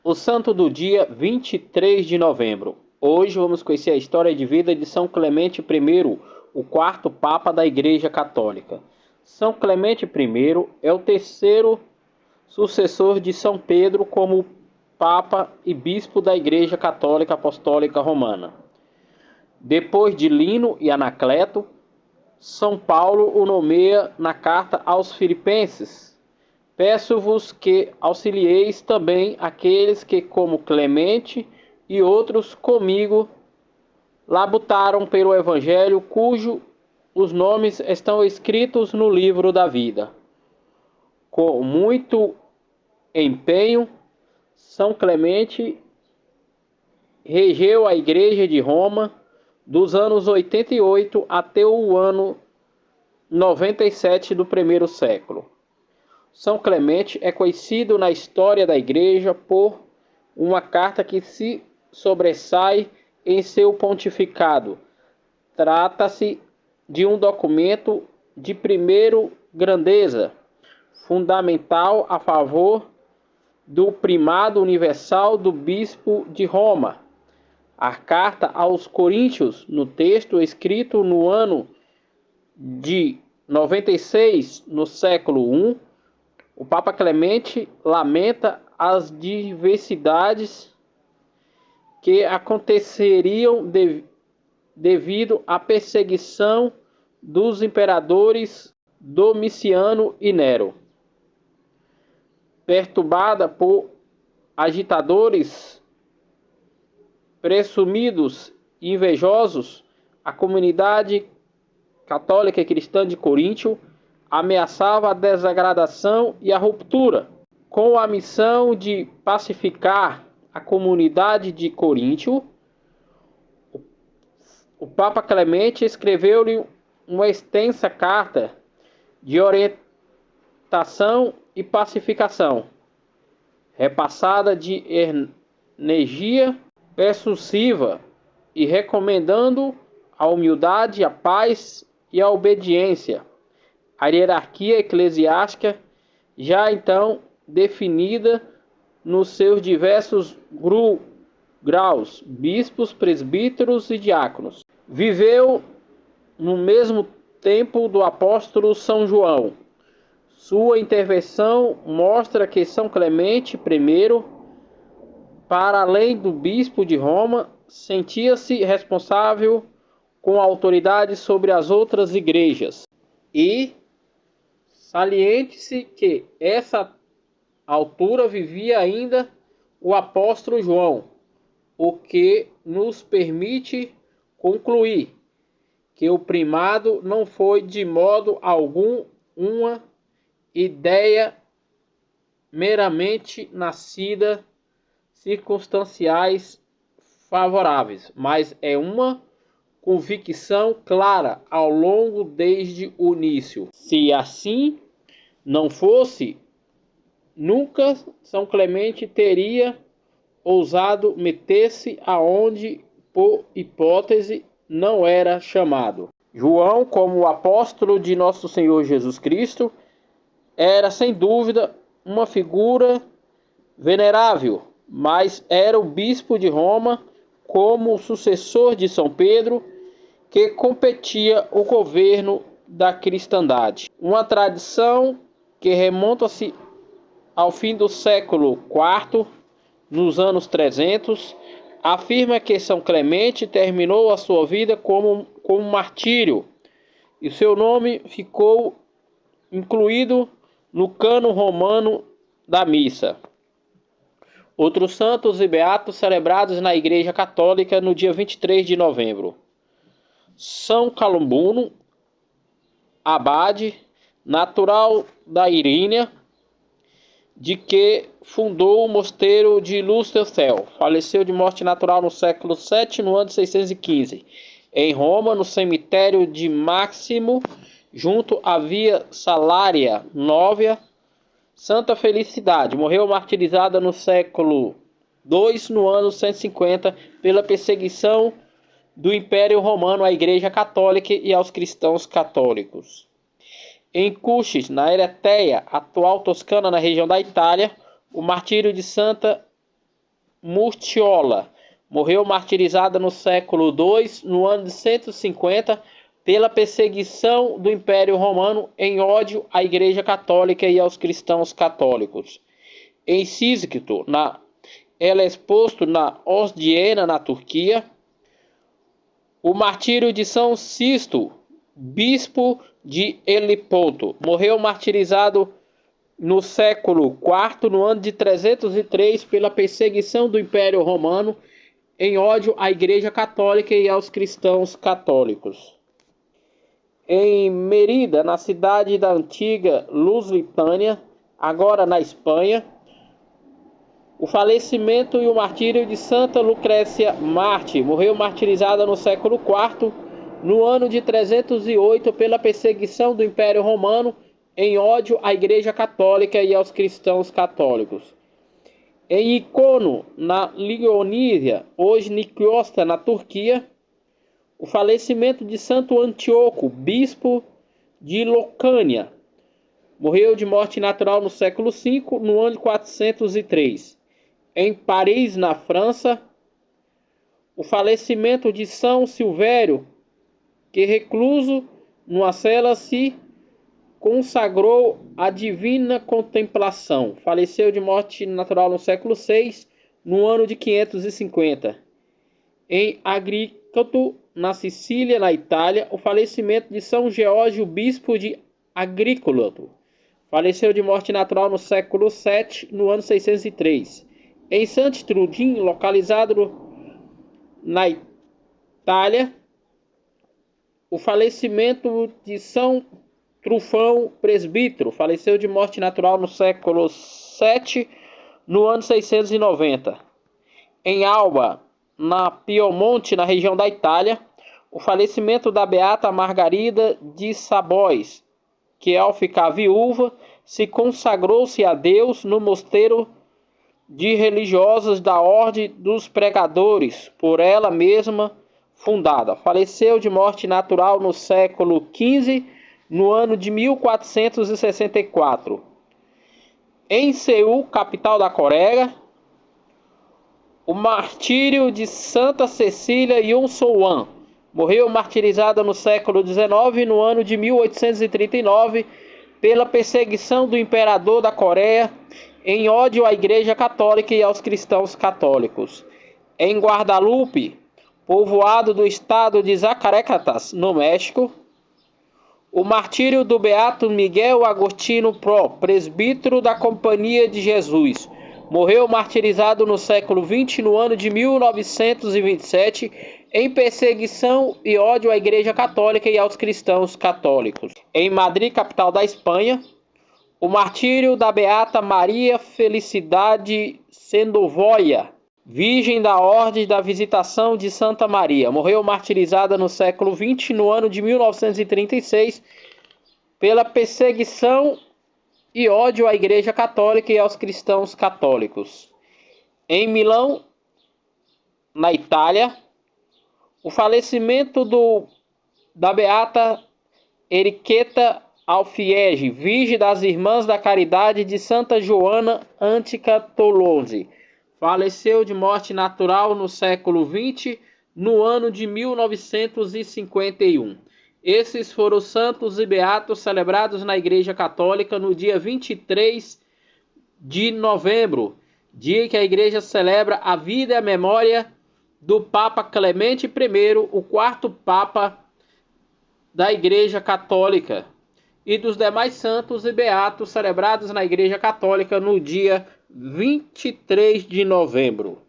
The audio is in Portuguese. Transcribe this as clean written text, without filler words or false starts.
O santo do dia 23 de novembro. Hoje vamos conhecer a história de vida de São Clemente I, o quarto Papa da Igreja Católica. São Clemente I é o terceiro sucessor de São Pedro como Papa e Bispo da Igreja Católica Apostólica Romana. Depois de Lino e Anacleto, São Paulo o nomeia na carta aos Filipenses: peço-vos que auxilieis também aqueles que, como Clemente e outros comigo, labutaram pelo Evangelho, cujo os nomes estão escritos no livro da vida. Com muito empenho, São Clemente regeu a Igreja de Roma dos anos 88 até o ano 97 do primeiro século. São Clemente é conhecido na história da Igreja por uma carta que se sobressai em seu pontificado. Trata-se de um documento de primeira grandeza, fundamental a favor do primado universal do bispo de Roma. A carta aos Coríntios, no texto escrito no ano de 96, no século I, o Papa Clemente lamenta as diversidades que aconteceriam devido à perseguição dos imperadores Domiciano e Nero. Perturbada por agitadores presumidos e invejosos, a comunidade católica e cristã de Coríntio ameaçava a desagradação e a ruptura. Com a missão de pacificar a comunidade de Coríntio, o Papa Clemente escreveu-lhe uma extensa carta de orientação e pacificação, repassada de energia persuasiva e recomendando a humildade, a paz e a obediência. A hierarquia eclesiástica, já então definida nos seus diversos graus, bispos, presbíteros e diáconos. Viveu no mesmo tempo do apóstolo São João. Sua intervenção mostra que São Clemente I, para além do bispo de Roma, sentia-se responsável com autoridade sobre as outras igrejas. E saliente-se que essa altura vivia ainda o apóstolo João, o que nos permite concluir que o primado não foi de modo algum uma ideia meramente nascida circunstanciais favoráveis, mas é uma convicção clara ao longo desde o início. Se assim não fosse, nunca São Clemente teria ousado meter-se aonde, por hipótese, não era chamado. João, como apóstolo de nosso Senhor Jesus Cristo, era sem dúvida uma figura venerável, mas era o bispo de Roma, como sucessor de São Pedro, que competia o governo da cristandade. Uma tradição que remonta-se ao fim do século IV, nos anos 300, afirma que São Clemente terminou a sua vida como martírio, e seu nome ficou incluído no cânon romano da missa. Outros santos e beatos celebrados na Igreja Católica no dia 23 de novembro. São Columbuno, abade, natural da Irínia, de que fundou o mosteiro de Lucercel. Faleceu de morte natural no século VII, no ano de 615. Em Roma, no cemitério de Máximo, junto à Via Salária Nóvia, Santa Felicidade. Morreu martirizada no século II, no ano 150, pela perseguição do Império Romano à Igreja Católica e aos cristãos católicos. Em Cuxis, na Ereteia, atual Toscana, na região da Itália, o martírio de Santa Murtiola. Morreu martirizada no século II, no ano de 150, pela perseguição do Império Romano em ódio à Igreja Católica e aos cristãos católicos. Em Sísgito, ela é exposto na Osdiena, na Turquia. O martírio de São Sisto, bispo de Heliponto. Morreu martirizado no século IV, no ano de 303, pela perseguição do Império Romano em ódio à Igreja Católica e aos cristãos católicos. Em Mérida, na cidade da antiga Lusitânia, agora na Espanha, o falecimento e o martírio de Santa Lucrécia Mártir. Morreu martirizada no século IV, no ano de 308, pela perseguição do Império Romano em ódio à Igreja Católica e aos cristãos católicos. Em Icono, na Lionísia, hoje Nicosia, na Turquia, o falecimento de Santo Antíoco, bispo de Locânia. Morreu de morte natural no século V, no ano de 403. Em Paris, na França, o falecimento de São Silvério, que recluso numa cela se consagrou à divina contemplação. Faleceu de morte natural no século VI, no ano de 550. Em Agricola, na Sicília, na Itália, o falecimento de São Geórgio, bispo de Agricola. Faleceu de morte natural no século VII, no ano 603. Em Sant'Trudin, localizado na Itália, o falecimento de São Trufão, presbítero. Faleceu de morte natural no século VII, no ano 690. Em Alba, na Piemonte, na região da Itália, o falecimento da beata Margarida de Sabóis, que ao ficar viúva, se consagrou-se a Deus no mosteiro de religiosas da Ordem dos Pregadores, por ela mesma fundada. Faleceu de morte natural no século XV, no ano de 1464. Em Seul, capital da Coreia, o martírio de Santa Cecília Yonsowan. Morreu martirizada no século XIX, no ano de 1839, pela perseguição do imperador da Coreia em ódio à Igreja Católica e aos cristãos católicos. Em Guadalupe, povoado do estado de Zacatecas, no México, o martírio do beato Miguel Agostinho Pro, presbítero da Companhia de Jesus. Morreu martirizado no século XX, no ano de 1927, em perseguição e ódio à Igreja Católica e aos cristãos católicos. Em Madrid, capital da Espanha, o martírio da beata Maria Felicidade Sendovoia, Virgem da Ordem da Visitação de Santa Maria. Morreu martirizada no século XX, no ano de 1936, pela perseguição e ódio à Igreja Católica e aos cristãos católicos. Em Milão, na Itália, o falecimento da beata Enriqueta Alfiege, Virgem das Irmãs da Caridade de Santa Joana Antica Tolose. Faleceu de morte natural no século XX, no ano de 1951. Esses foram os santos e beatos celebrados na Igreja Católica no dia 23 de novembro, dia que a Igreja celebra a vida e a memória do Papa Clemente I, o quarto Papa da Igreja Católica, e dos demais santos e beatos celebrados na Igreja Católica no dia 23 de novembro.